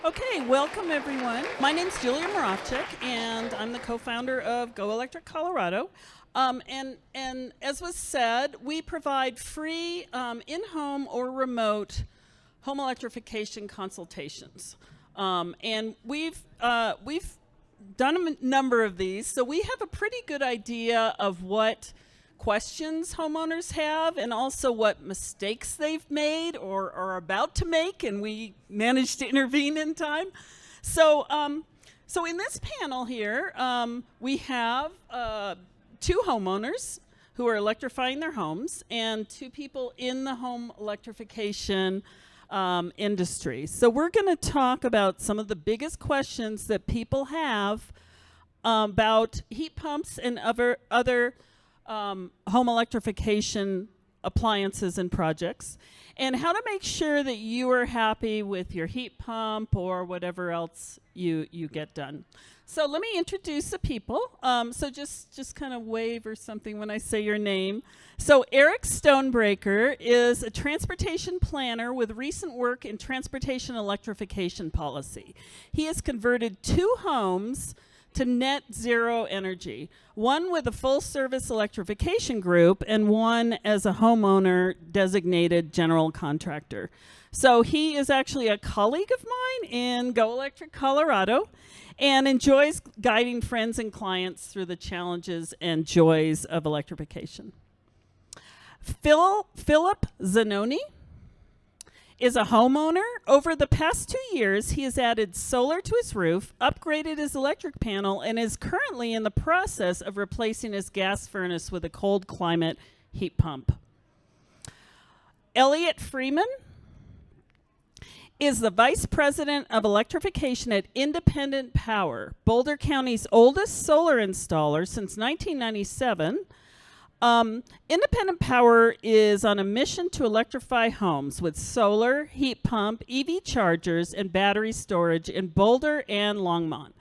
Okay, welcome everyone. My name's Julia Moravcsik, and I'm the co-founder of Go Electric Colorado. And as was said, we provide free in-home or remote home electrification consultations. And we've done a number of these, so we have a pretty good idea of what questions homeowners have and also what mistakes they've made or are about to make, and we managed to intervene in time. So in this panel here, we have two homeowners who are electrifying their homes and two people in the home electrification industry. So we're going to talk about some of the biggest questions that people have about heat pumps and other home electrification appliances and projects, and how to make sure that you are happy with your heat pump or whatever else you get done. So let me introduce the people. So just kind of wave or something when I say your name. So Eric Stonebreaker is a transportation planner with recent work in transportation electrification policy. He has converted 2 homes to net zero energy, one with a full service electrification group and one as a homeowner designated general contractor. So he is actually a colleague of mine in Go Electric Colorado and enjoys guiding friends and clients through the challenges and joys of electrification. Philip Zanoni is a homeowner. Over the past 2 years, he has added solar to his roof, upgraded his electric panel, and is currently in the process of replacing his gas furnace with a cold climate heat pump. Elliot Freeman is the Vice President of Electrification at Independent Power, Boulder County's oldest solar installer since 1997. Independent Power is on a mission to electrify homes with solar, heat pump, EV chargers, and battery storage in Boulder and Longmont,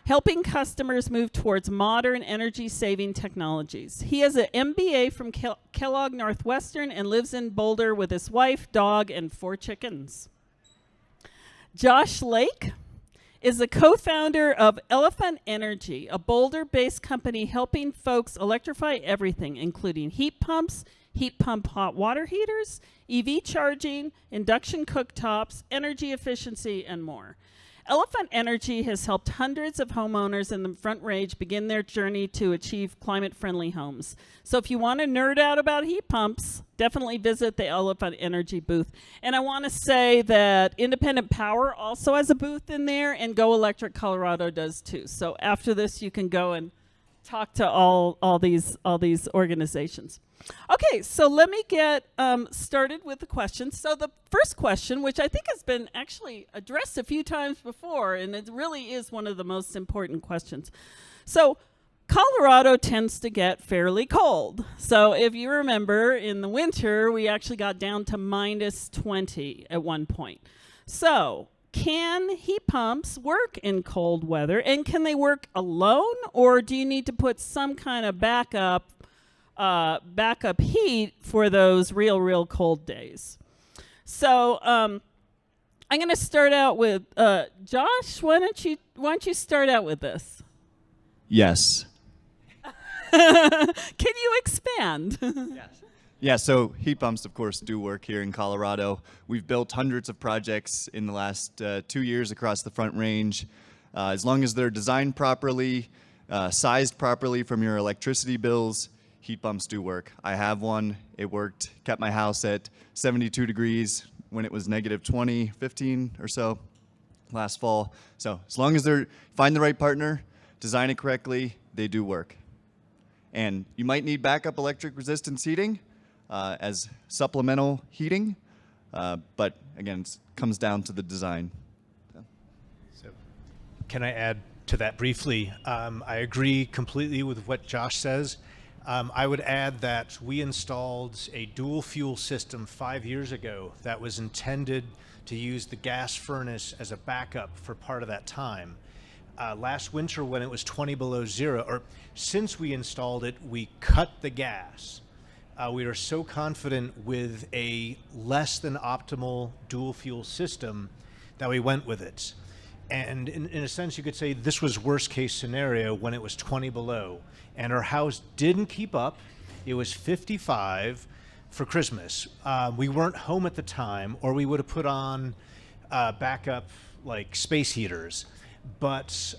helping customers move towards modern energy-saving technologies. He has an MBA from Kellogg Northwestern and lives in Boulder with his wife, dog, and 4 chickens. Josh Lake is the co-founder of Elephant Energy, a Boulder-based company helping folks electrify everything, including heat pump hot water heaters, EV charging, induction cooktops, energy efficiency, and more. Elephant Energy has helped hundreds of homeowners in the Front Range begin their journey to achieve climate-friendly homes. So if you want to nerd out about heat pumps, definitely visit the Elephant Energy booth. And I want to say that Independent Power also has a booth in there, and Go Electric Colorado does too. So after this, you can go and talk to all these organizations. Okay, so let me get started with the questions. So the first question, which I think has been actually addressed a few times before, and it really is one of the most important questions. So Colorado tends to get fairly cold. So if you remember, in the winter, we actually got down to -20 at one point. So can heat pumps work in cold weather, and can they work alone, or do you need to put some kind of backup heat for those real cold days? So I'm going to start out with Josh. Why don't you start out with this? Yes. Can you expand? Yes. Yeah, so heat pumps, of course, do work here in Colorado. We've built hundreds of projects in the last 2 years across the Front Range. As long as they're designed properly, sized properly from your electricity bills, heat pumps do work. I have one. It worked, kept my house at 72 degrees when it was -20, 15 or so last fall. So as long as they're find the right partner, design it correctly, they do work. And you might need backup electric resistance heating as supplemental heating, but again, it comes down to the design. So, can I add to that briefly? I agree completely with what Josh says. I would add that we installed a dual fuel system 5 years ago that was intended to use the gas furnace as a backup for part of that time. Last winter, when it was 20 below zero, or since we installed it, we cut the gas. We are so confident with a less than optimal dual fuel system that we went with it. And in a sense, you could say this was worst case scenario when it was 20 below. And our house didn't keep up. It was 55 for Christmas. We weren't home at the time, or we would have put on backup like space heaters. But,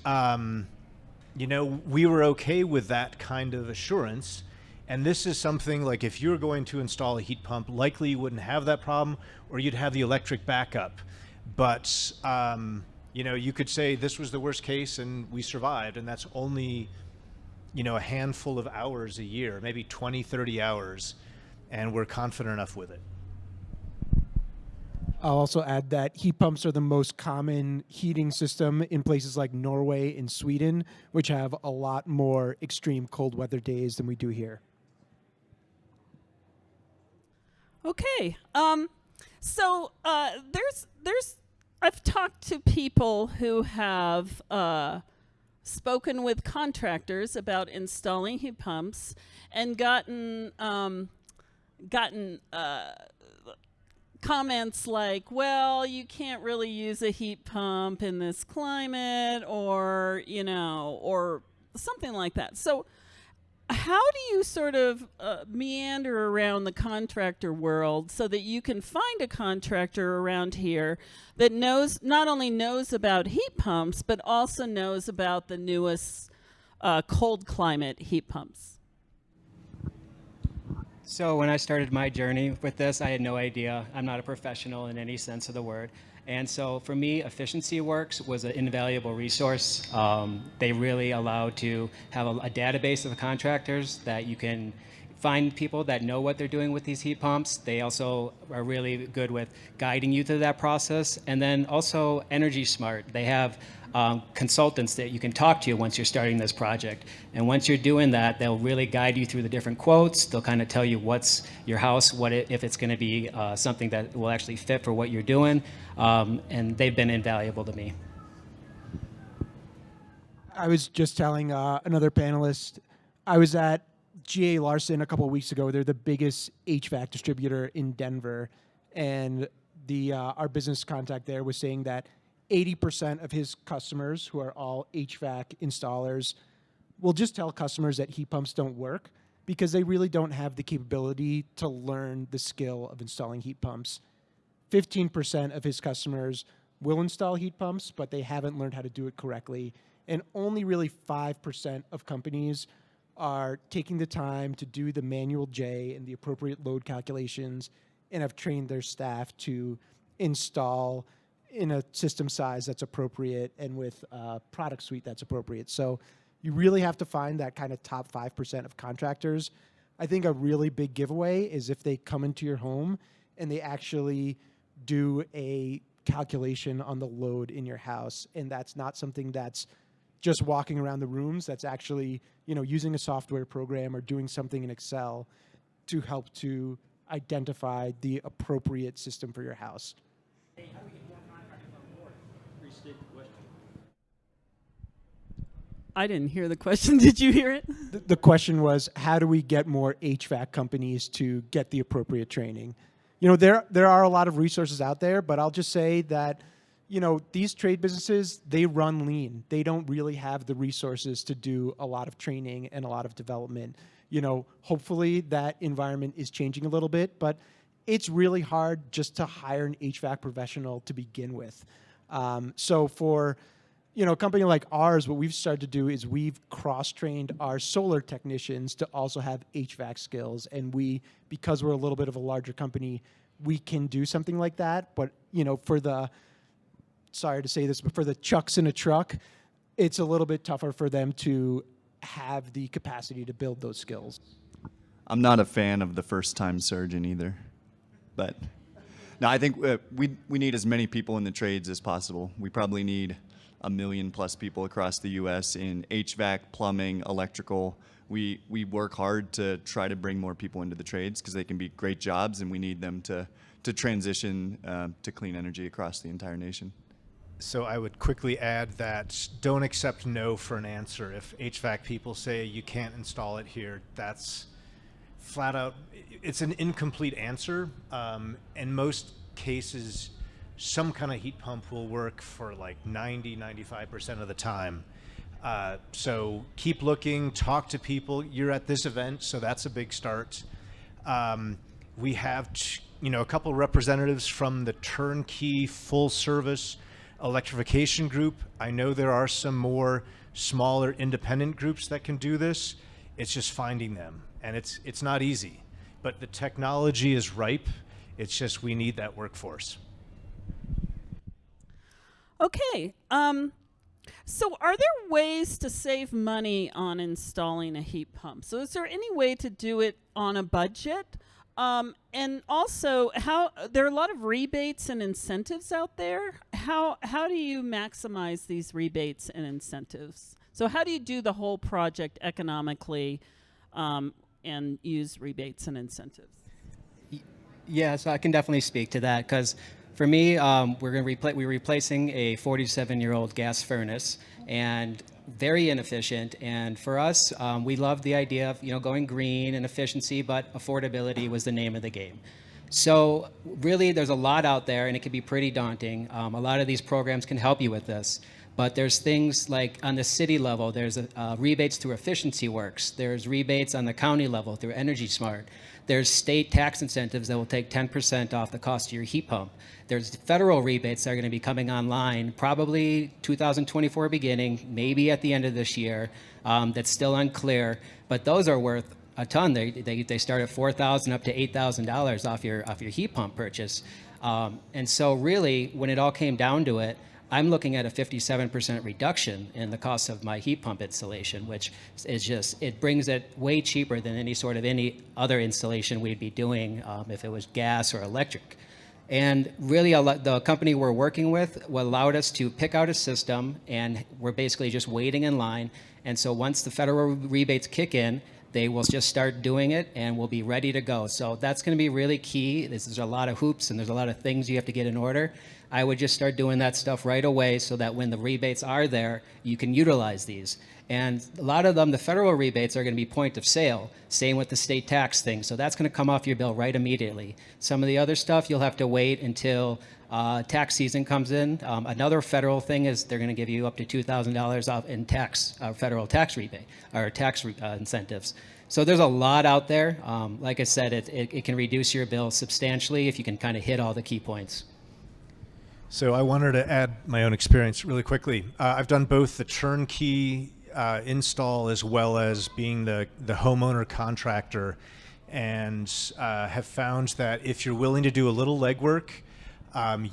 you know, we were okay with that kind of assurance. And this is something like if you're going to install a heat pump, likely you wouldn't have that problem, or you'd have the electric backup. But, you know, you could say this was the worst case and we survived, and that's only, you know, a handful of hours a year, maybe 20, 30 hours, and we're confident enough with it. I'll also add that heat pumps are the most common heating system in places like Norway and Sweden, which have a lot more extreme cold weather days than we do here. Okay. So there's I've talked to people who have spoken with contractors about installing heat pumps and gotten comments like, well, you can't really use a heat pump in this climate, or, you know, or something like that. So how do you sort of meander around the contractor world so that you can find a contractor around here that not only knows about heat pumps, but also knows about the newest cold climate heat pumps? So when I started my journey with this, I had no idea. I'm not a professional in any sense of the word. And so for me, Efficiency Works was an invaluable resource. They really allow to have a database of contractors that you can find people that know what they're doing with these heat pumps. They also are really good with guiding you through that process. And then also Energy Smart. They have consultants that you can talk to once you're starting this project. And once you're doing that, they'll really guide you through the different quotes. They'll kind of tell you what's your house, if it's going to be something that will actually fit for what you're doing. And they've been invaluable to me. I was just telling another panelist, I was at GA Larson a couple of weeks ago. They're the biggest HVAC distributor in Denver. And our business contact there was saying that 80% of his customers, who are all HVAC installers, will just tell customers that heat pumps don't work because they really don't have the capability to learn the skill of installing heat pumps. 15% of his customers will install heat pumps, but they haven't learned how to do it correctly. And only really 5% of companies are taking the time to do the manual J and the appropriate load calculations and have trained their staff to install in a system size that's appropriate and with a product suite that's appropriate. So you really have to find that kind of top 5% of contractors. I think a really big giveaway is if they come into your home and they actually do a calculation on the load in your house. And that's not something that's just walking around the rooms. That's actually, you know, using a software program or doing something in Excel to help to identify the appropriate system for your house. I didn't hear the question. Did you hear it? The question was, how do we get more HVAC companies to get the appropriate training? You know, there are a lot of resources out there, but I'll just say that, you know, these trade businesses, they run lean. They don't really have the resources to do a lot of training and a lot of development. You know, hopefully that environment is changing a little bit, but it's really hard just to hire an HVAC professional to begin with. So for, you know, a company like ours, what we've started to do is we've cross-trained our solar technicians to also have HVAC skills. And because we're a little bit of a larger company, we can do something like that. But, you know, sorry to say this, but for the chucks in a truck, it's a little bit tougher for them to have the capacity to build those skills. I'm not a fan of the first-time surgeon either, but no, I think we need as many people in the trades as possible. We probably need 1 million plus people across the U.S. in HVAC, plumbing, electrical. We work hard to try to bring more people into the trades because they can be great jobs, and we need them to transition to clean energy across the entire nation. So I would quickly add that don't accept no for an answer. If HVAC people say you can't install it here, that's flat out, it's an incomplete answer. In most cases, some kind of heat pump will work for like 95% of the time. So keep looking, talk to people. You're at this event, so that's a big start. We have, a couple representatives from the turnkey full service electrification group. I know there are some more smaller independent groups that can do this. It's just finding them, and it's not easy, but the technology is ripe. It's just we need that workforce. Okay. So are there ways to save money on installing a heat pump? So is there any way to do it on a budget? And also, there are a lot of rebates and incentives out there. How do you maximize these rebates and incentives? So how do you do the whole project economically and use rebates and incentives? Yeah, so I can definitely speak to that because for me, we're replacing a 47-year-old gas furnace and very inefficient. And for us, we love the idea of going green and efficiency, but affordability was the name of the game. So really, there's a lot out there, and it can be pretty daunting. A lot of these programs can help you with this. But there's things like on the city level, there's rebates through Efficiency Works. There's rebates on the county level through Energy Smart. There's state tax incentives that will take 10% off the cost of your heat pump. There's federal rebates that are going to be coming online, probably 2024 beginning, maybe at the end of this year. That's still unclear, but those are worth a ton. They start at $4,000 up to $8,000 off your heat pump purchase. And so really, when it all came down to it, I'm looking at a 57% reduction in the cost of my heat pump installation, which is it brings it way cheaper than any other installation we'd be doing if it was gas or electric. And really, the company we're working with allowed us to pick out a system, and we're basically just waiting in line. And so once the federal rebates kick in, they will just start doing it, and we'll be ready to go. So that's going to be really key. There's a lot of hoops, and there's a lot of things you have to get in order. I would just start doing that stuff right away so that when the rebates are there, you can utilize these. And a lot of them, the federal rebates are going to be point of sale. Same with the state tax thing. So that's going to come off your bill right immediately. Some of the other stuff, you'll have to wait until tax season comes in. Another federal thing is they're going to give you up to $2,000 off in federal tax rebate or tax incentives. So there's a lot out there. Like I said, it can reduce your bill substantially if you can kind of hit all the key points. So I wanted to add my own experience really quickly. I've done both the turnkey install as well as being the homeowner contractor, and have found that if you're willing to do a little legwork,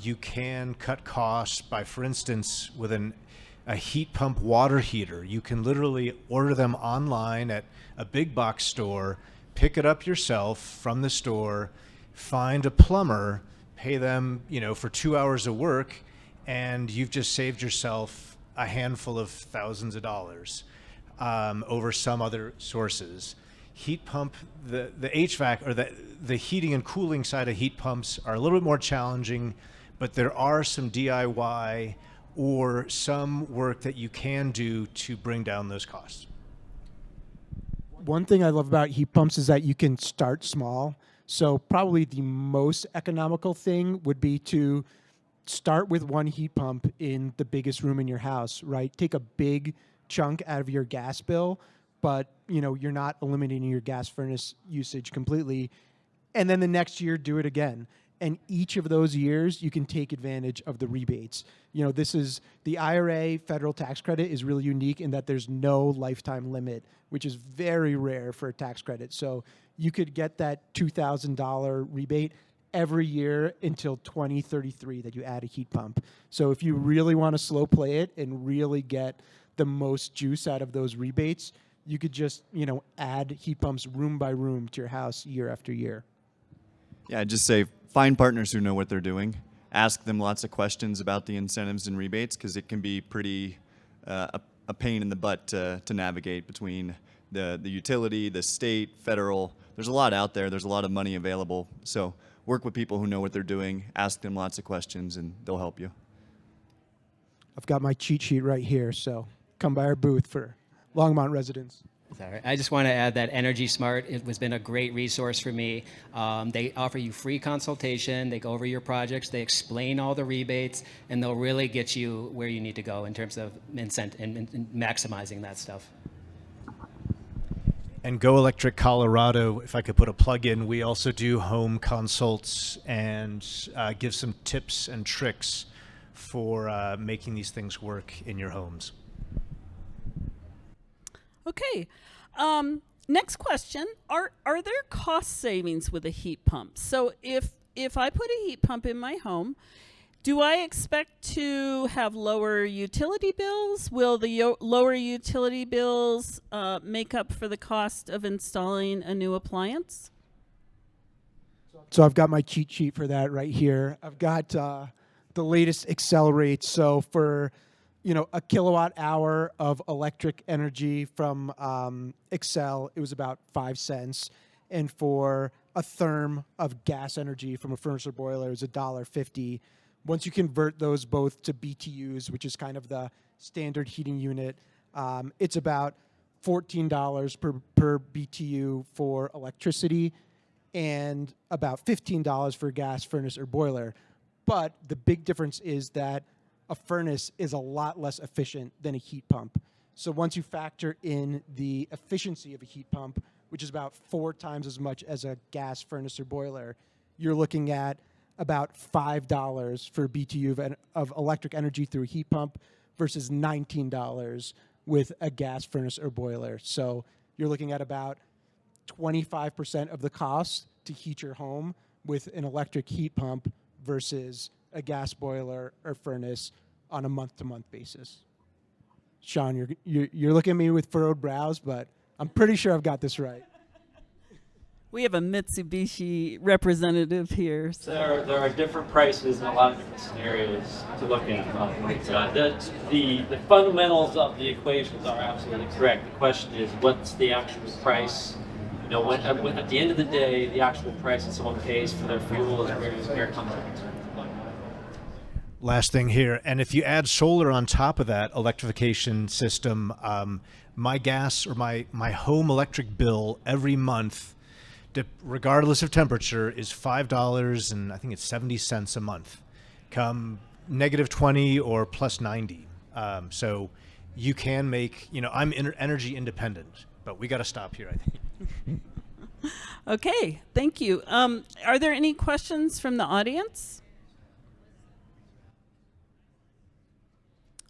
you can cut costs by, for instance, with a heat pump water heater. You can literally order them online at a big box store, pick it up yourself from the store, find a plumber, pay them, for 2 hours of work, and you've just saved yourself a handful of thousands of dollars over some other sources. Heat pump, the HVAC or the heating and cooling side of heat pumps are a little bit more challenging, but there are some DIY or some work that you can do to bring down those costs. One thing I love about heat pumps is that you can start small. So probably the most economical thing would be to start with one heat pump in the biggest room in your house, right? Take a big chunk out of your gas bill, but you're not eliminating your gas furnace usage completely. And then the next year, do it again. And each of those years, you can take advantage of the rebates. This is the IRA federal tax credit is really unique in that there's no lifetime limit, which is very rare for a tax credit. So you could get that $2,000 rebate every year until 2033 that you add a heat pump. So if you really want to slow play it and really get the most juice out of those rebates, you could just, add heat pumps room by room to your house year after year. Yeah, just say find partners who know what they're doing. Ask them lots of questions about the incentives and rebates, because it can be pretty a pain in the butt to navigate between the utility, the state, federal. There's a lot out there. There's a lot of money available. So work with people who know what they're doing. Ask them lots of questions, and they'll help you. I've got my cheat sheet right here, so come by our booth for Longmont residents. Sorry. I just want to add that Energy Smart it has been a great resource for me. They offer you free consultation. They go over your projects. They explain all the rebates, and they'll really get you where you need to go in terms of and maximizing that stuff. And Go Electric Colorado, if I could put a plug in, we also do home consults and give some tips and tricks for making these things work in your homes. Okay. Next question: Are there cost savings with a heat pump? So if I put a heat pump in my home, do I expect to have lower utility bills? Will the lower utility bills make up for the cost of installing a new appliance? So I've got my cheat sheet for that right here. I've got the latest Excel rates. So for a kilowatt hour of electric energy from Excel, it was about 5 cents. And for a therm of gas energy from a furnace or boiler, it was $1.50. Once you convert those both to BTUs, which is kind of the standard heating unit, it's about $14 per BTU for electricity and about $15 for gas, furnace, or boiler. But the big difference is that a furnace is a lot less efficient than a heat pump. So once you factor in the efficiency of a heat pump, which is about 4 times as much as a gas furnace or boiler, you're looking at about $5 for BTU of electric energy through a heat pump versus $19 with a gas furnace or boiler. So you're looking at about 25% of the cost to heat your home with an electric heat pump versus a gas boiler or furnace on a month-to-month basis. Sean, you're looking at me with furrowed brows, but I'm pretty sure I've got this right. We have a Mitsubishi representative here. So. There are different prices in a lot of different scenarios to look at. The fundamentals of the equations are absolutely correct. The question is, what's the actual price? At the end of the day, the actual price that someone pays for their fuel is where it comes from. Last thing here, and if you add solar on top of that electrification system, my gas or my home electric bill every month, regardless of temperature, is $5 and I think it's 70 cents a month. Come -20 or +90. So you can make, I'm energy independent, but we got to stop here, I think. Okay, thank you. Are there any questions from the audience?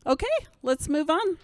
Okay, let's move on.